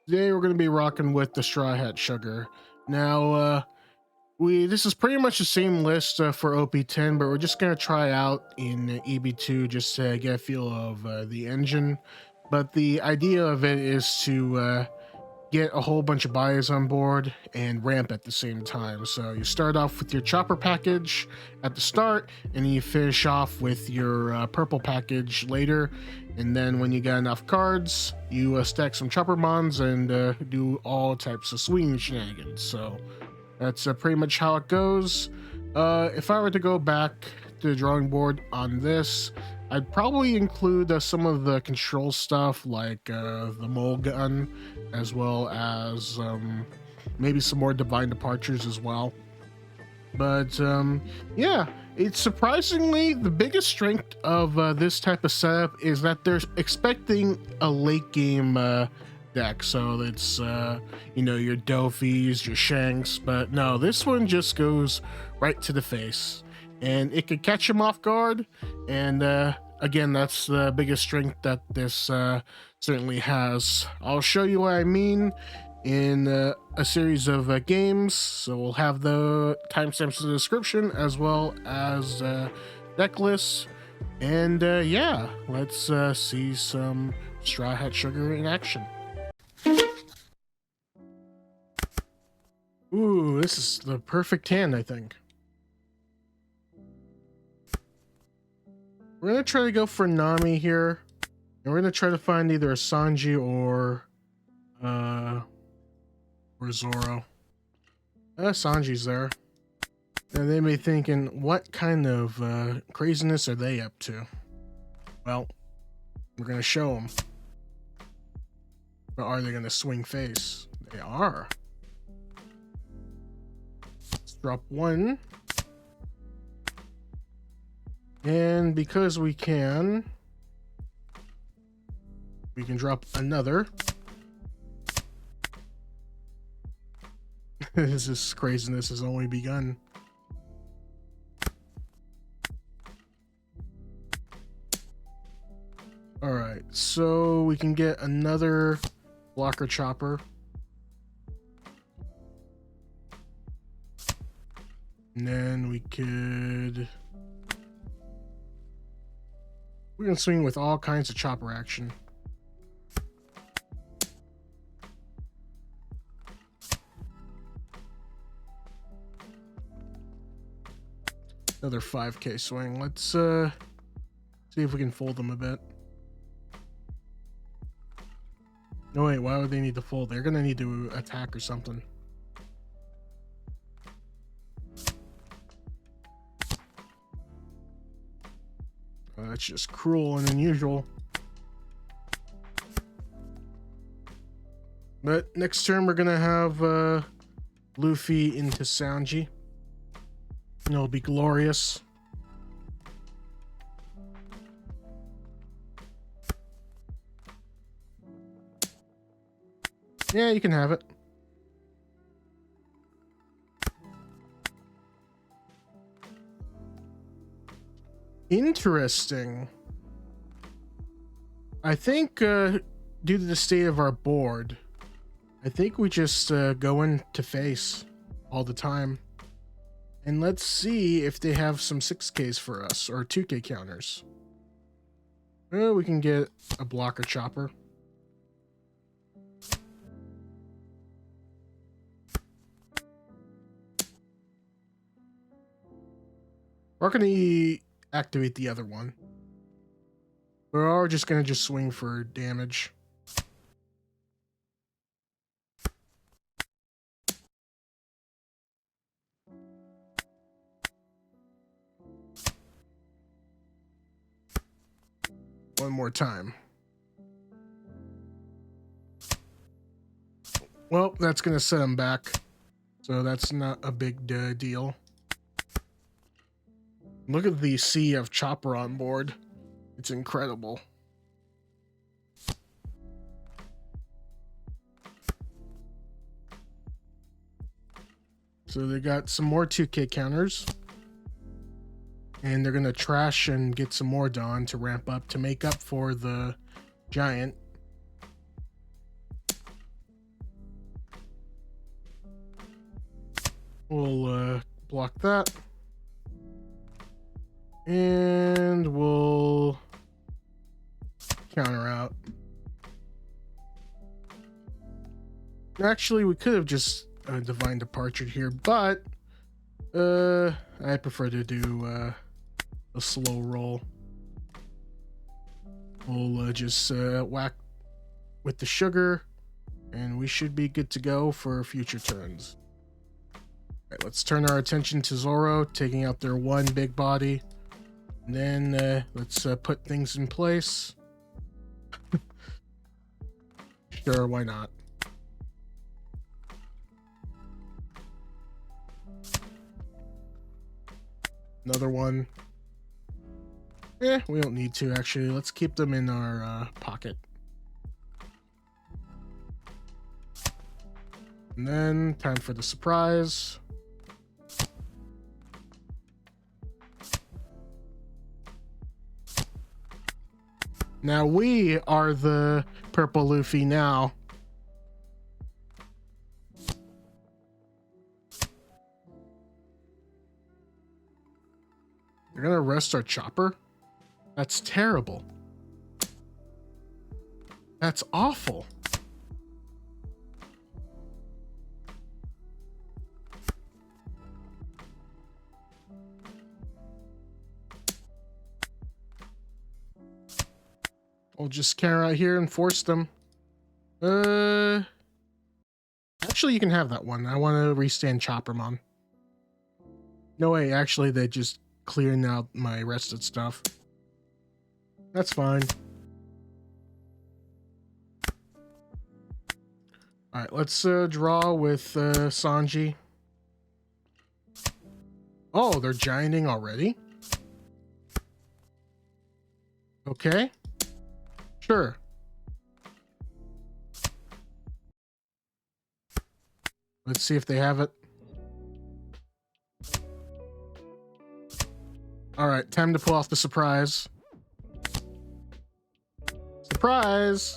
Today we're going to be rocking with the Straw Hat Sugar. Now, this is pretty much the same list for OP10, but we're just going to try out in EB-02 just to get a feel of the engine. But the idea of it is to get a whole bunch of buyers on board and ramp at the same time. So you start off with your chopper package at the start, and then you finish off with your purple package later. And then when you got enough cards, you stack some chopper bonds and do all types of swinging shenanigans. So that's pretty much how it goes. If I were to go back to the drawing board on this, I'd probably include some of the control stuff like the mole gun, as well as maybe some more divine departures as well. But yeah, it's surprisingly the biggest strength of this type of setup is that they're expecting a late game deck. So it's your Dofis, your Shanks, but no, this one just goes right to the face, and it could catch him off guard. And again, that's the biggest strength that this certainly has. I'll show you what I mean in a series of games, so we'll have the timestamps in the description as well as deck lists. And yeah, let's see some Straw Hat Sugar in action. Ooh, this is the perfect hand, I think. We're gonna try to go for Nami here, and we're gonna try to find either a Sanji or Zoro. Sanji's there, and they may be thinking, what kind of craziness are they up to? Well, we're gonna show them. But are they gonna swing face? They are. Let's drop one. And because we can drop another. This craziness has only begun. All right, so we can get another blocker chopper. And then we can swing with all kinds of chopper action. Another 5k swing. Let's see if we can fold them a bit. No, wait, why would they need to fold? They're gonna need to attack or something. That's just cruel and unusual. But next turn we're gonna have Luffy into Sanji. And it'll be glorious. Yeah, you can have it. Interesting. I think due to the state of our board, I think we just go into face all the time. And let's see if they have some 6Ks for us, or 2K counters. We can get a blocker chopper. We're going to activate the other one. We're just going to swing for damage. One more time. Well, that's going to set him back. So that's not a big deal. Look at the sea of chopper on board. It's incredible. So they got some more 2K counters. And they're going to trash and get some more Dawn to ramp up to make up for the giant. We'll block that. And we'll counter out. Actually, we could have just Divine Departure here, but I prefer to do a slow roll. We'll just whack with the sugar, and we should be good to go for future turns. Alright, let's turn our attention to Zoro, taking out their one big body. And then let's put things in place. Sure, why not? Another one. We don't need to, actually. Let's keep them in our pocket. And then, time for the surprise. Now we are the purple Luffy now. They're gonna arrest our chopper? That's terrible. That's awful. We'll just carry out here and force them. Actually, you can have that one. I want to restand Choppermon. No way, actually, they just clearing out my rested stuff. That's fine. Alright, let's draw with Sanji. Oh, they're gianting already? Okay. Sure. Let's see if they have it. Alright, time to pull off the surprise. Surprise!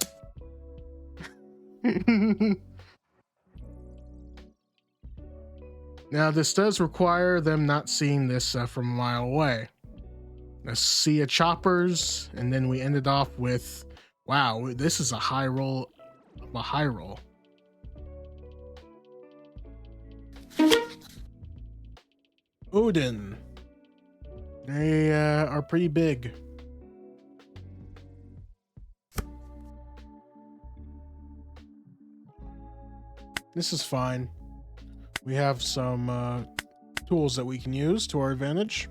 Now, this does require them not seeing this from a mile away. A sea of choppers, and then we ended off with, wow, this is a high roll. A high roll. Oden. They are pretty big. This is fine. We have some tools that we can use to our advantage.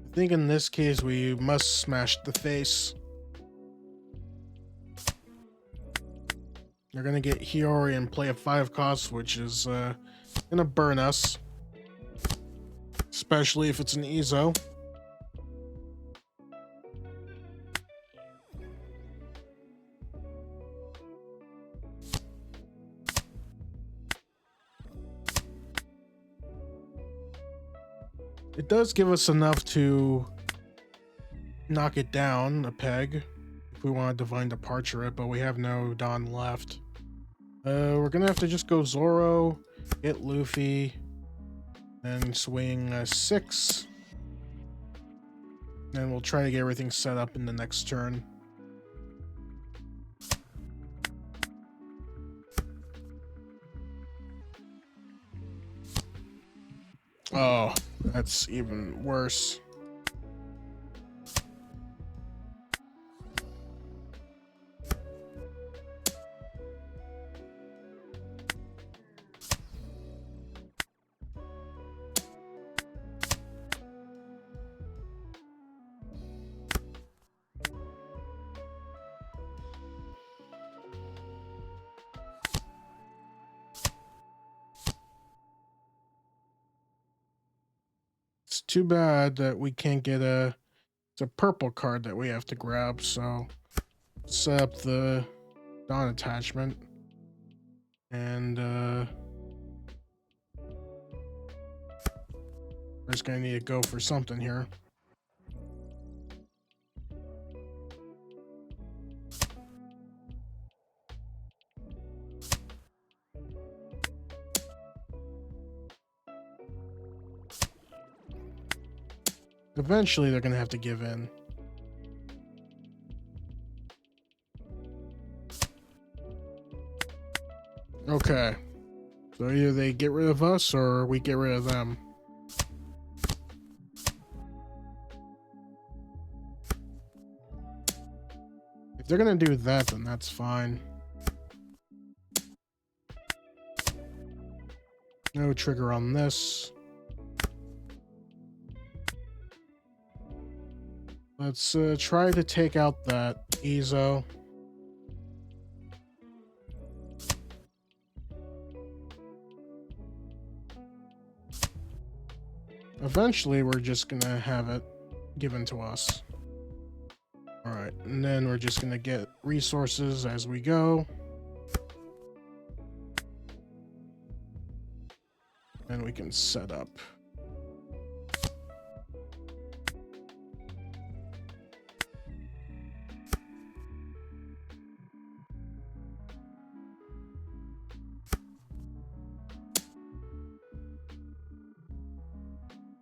I think in this case we must smash the face. They're gonna get Hiyori and play a 5 cost, which is gonna burn us. Especially if it's an Ezo. It does give us enough to knock it down a peg if we want to Divine Departure it, but we have no Dawn left. We're gonna have to just go Zoro, get Luffy, and swing 6. Then we'll try to get everything set up in the next turn. Oh, that's even worse. It's too bad that we can't get it's a purple card that we have to grab, so set up the Dawn attachment. And we're just gonna need to go for something here. Eventually, they're gonna have to give in. Okay. So either they get rid of us or we get rid of them. If they're gonna do that, then that's fine. No trigger on this. Let's try to take out that Ezo. Eventually, we're just gonna have it given to us. Alright, and then we're just gonna get resources as we go. And we can set up.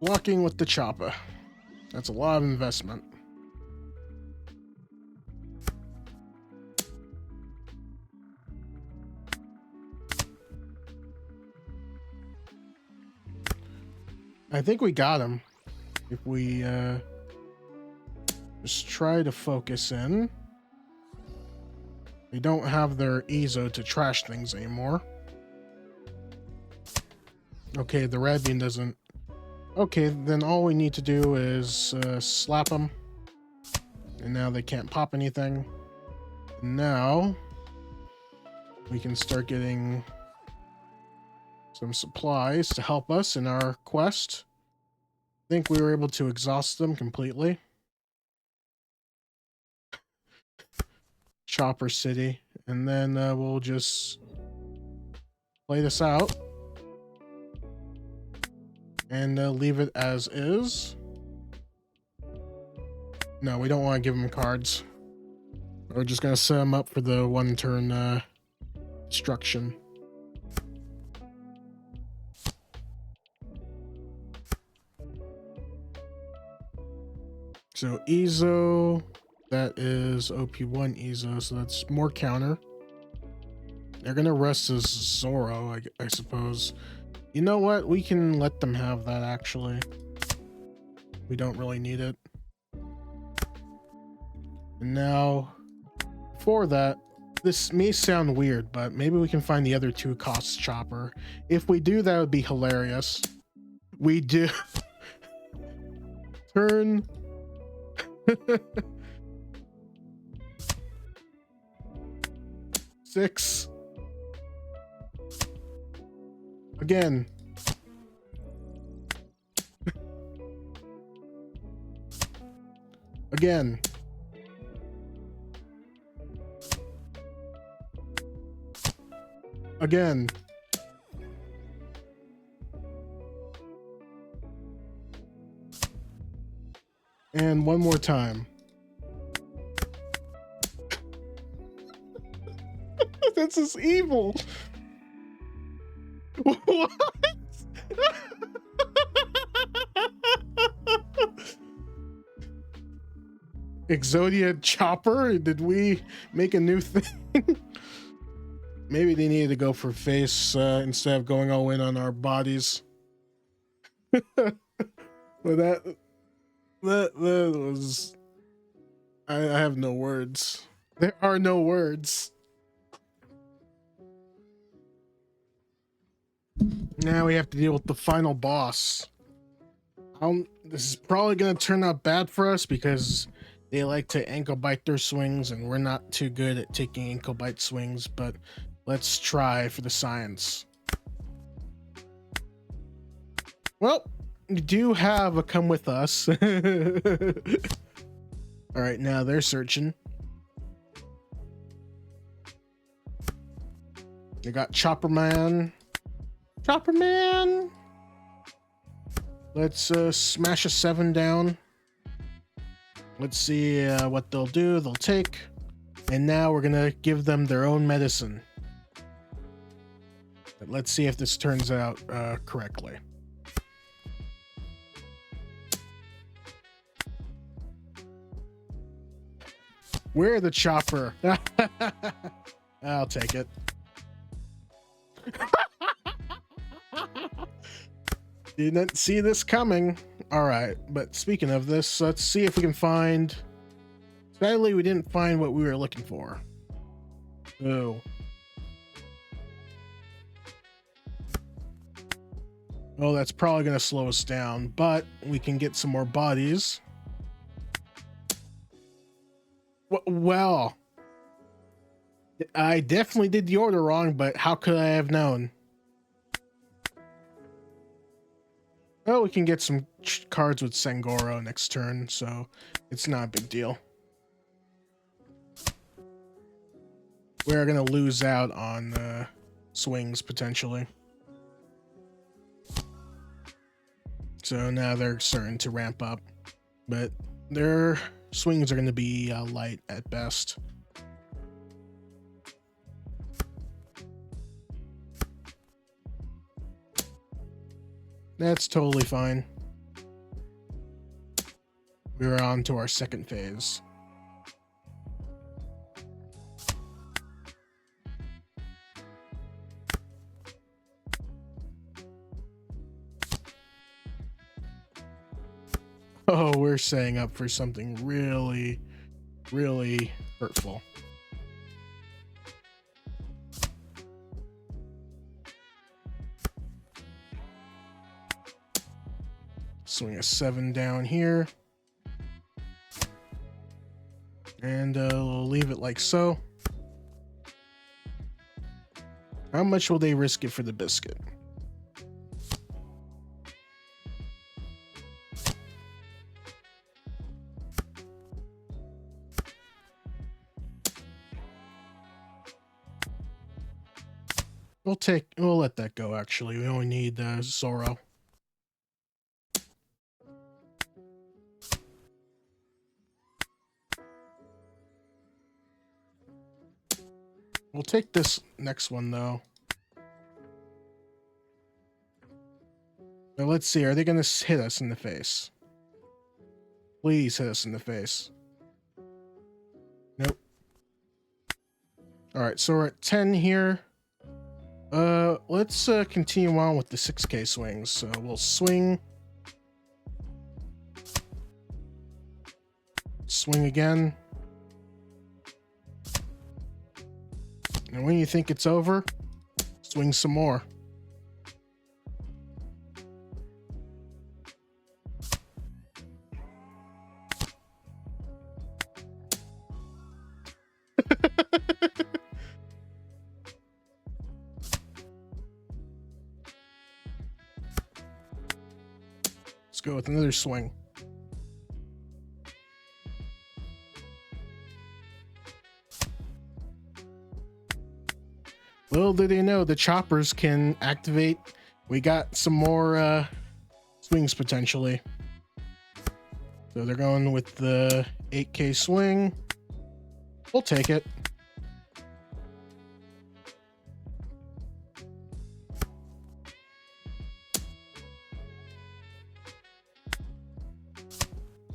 Blocking with the chopper. That's a lot of investment. I think we got him. If we just try to focus in. They don't have their Ezo to trash things anymore. Okay, the red bean doesn't. Okay, then all we need to do is slap them. And now they can't pop anything. Now we can start getting some supplies to help us in our quest. I think we were able to exhaust them completely. Chopper City. And then we'll just play this out. And leave it as is. No, we don't want to give them cards. We're just going to set them up for the one-turn destruction. So Ezo, that is OP1 Ezo, so that's more counter. They're going to rest as Zoro, I suppose. You know what? We can let them have that, actually. We don't really need it. And now, for that, this may sound weird, but maybe we can find the other two costs chopper. If we do, that would be hilarious. We do. Turn. Six. Again. Again. Again. And one more time. This is evil. What? Exodia Chopper? Did we make a new thing? Maybe they needed to go for face instead of going all in on our bodies. But that was... I have no words. There are no words. Now we have to deal with the final boss. This is probably going to turn out bad for us because they like to ankle bite their swings and we're not too good at taking ankle bite swings, but let's try for the science. Well, we do have a come with us. All right, now they're searching. They got Chopper Man. Chopper Man. Let's smash a 7 down. Let's see what they'll do. They'll take. And now we're gonna give them their own medicine. But let's see if this turns out correctly. Where the chopper? I'll take it. Didn't see this coming. All right, but speaking of this, let's see if we can find... Sadly, we didn't find what we were looking for. Oh. Well, that's probably going to slow us down, but we can get some more bodies. Well, I definitely did the order wrong, but how could I have known? Well, we can get some cards with Sangoro next turn, so it's not a big deal. We're going to lose out on swings, potentially. So now they're starting to ramp up, but their swings are going to be light at best. That's totally fine. We're on to our second phase. Oh, we're setting up for something really, really hurtful. Swing a 7 down here. And we'll leave it like so. How much will they risk it for the biscuit? We'll let that go, actually. We only need Zoro. We'll take this next one, though. Now, let's see. Are they going to hit us in the face? Please hit us in the face. Nope. Alright, so we're at 10 here. Let's continue on with the 6K swings. So we'll swing. Swing again. And when you think it's over, swing some more. Let's go with another swing. Little did they know the choppers can activate. We got some more swings potentially. So they're going with the 8K swing. We'll take it.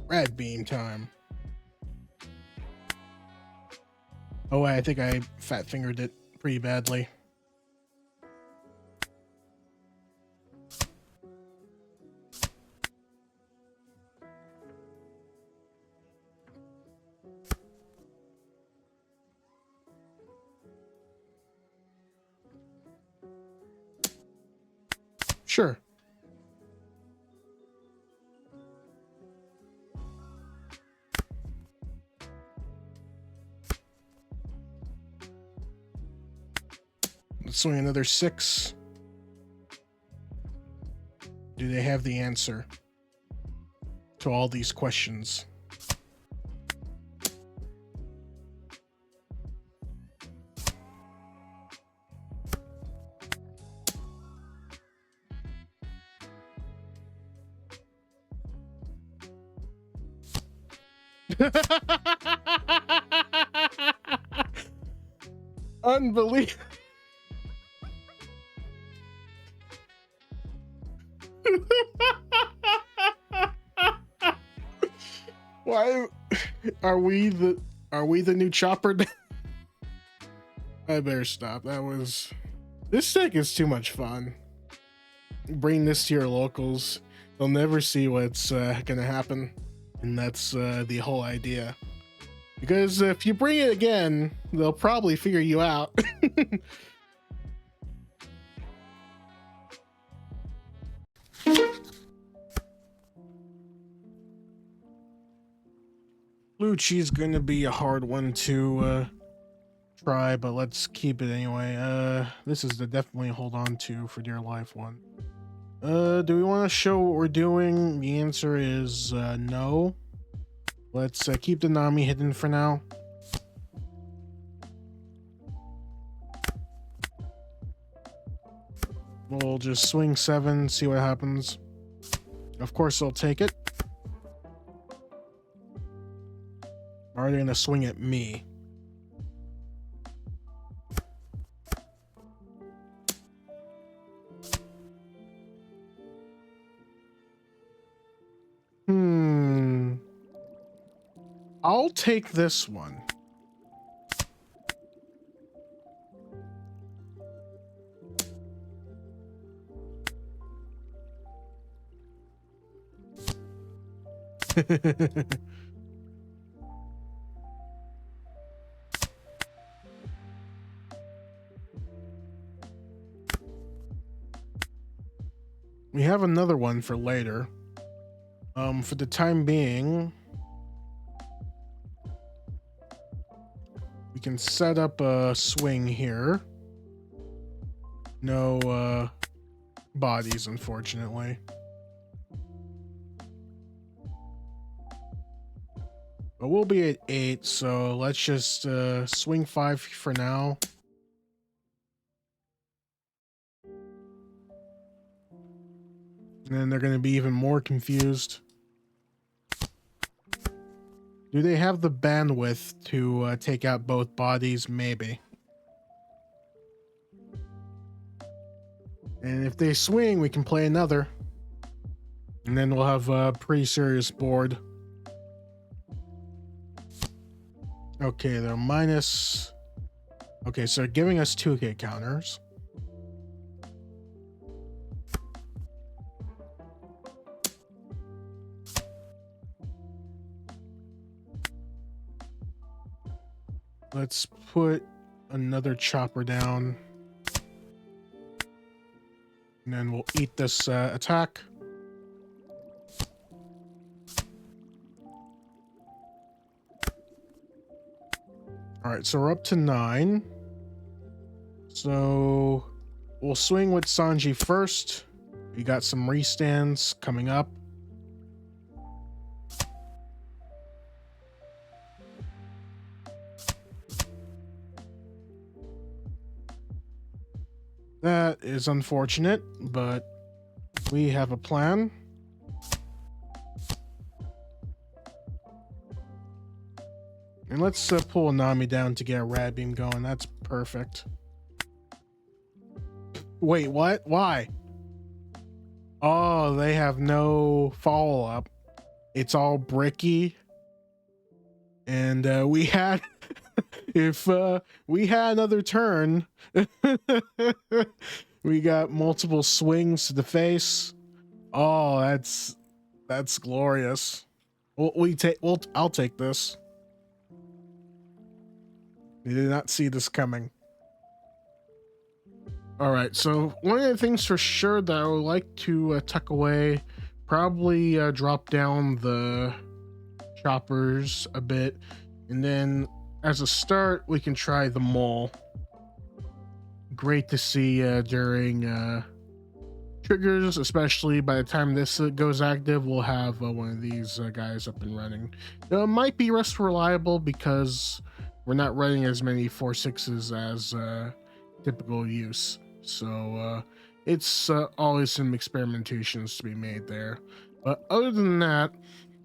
Red beam time. Oh, I think I fat fingered it pretty badly. Sure. Let's swing another 6. Do they have the answer to all these questions? Unbelievable. Why are we the Are we the new chopper? I better stop. This deck is too much fun. Bring this to your locals. They'll never see what's gonna happen. And that's the whole idea. Because if you bring it again, they'll probably figure you out. Lucci's gonna be a hard one to try, but let's keep it anyway. This is the definitely hold on to for dear life one. Do we want to show what we're doing? The answer is no. Let's keep the Nami hidden for now. We'll just swing 7, see what happens. Of course, they'll take it. Or are they gonna swing at me? I'll take this one. We have another one for later. For the time being, we can set up a swing here. No bodies, unfortunately. But we'll be at 8, so let's just swing 5 for now. And then they're going to be even more confused. Do they have the bandwidth to take out both bodies? Maybe. And if they swing, we can play another. And then we'll have a pretty serious board. Okay, they're minus... Okay, so they're giving us 2K counters. Let's put another chopper down. And then we'll eat this attack. Alright, so we're up to 9. So we'll swing with Sanji first. We got some restands coming up. That is unfortunate, but we have a plan. And let's pull Nami down to get a rad beam going. That's perfect. Wait, what? Why? Oh, they have no follow-up. It's all bricky. And we had... if we had another turn... we got multiple swings to the face. Oh, that's glorious. I'll take this. We did not see this coming. All right, so one of the things for sure that I would like to tuck away, probably drop down the choppers a bit, and then as a start, we can try the mole. Great to see during triggers, especially by the time this goes active, we'll have one of these guys up and running. It might be less reliable because we're not running as many 4/6s as typical use. So it's always some experimentations to be made there. But other than that,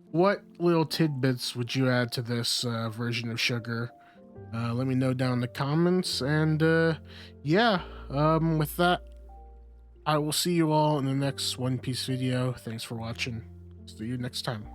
what little tidbits would you add to this version of Sugar? Let me know down in the comments. And yeah, with that, I will see you all in the next One Piece video. Thanks for watching. See you next time.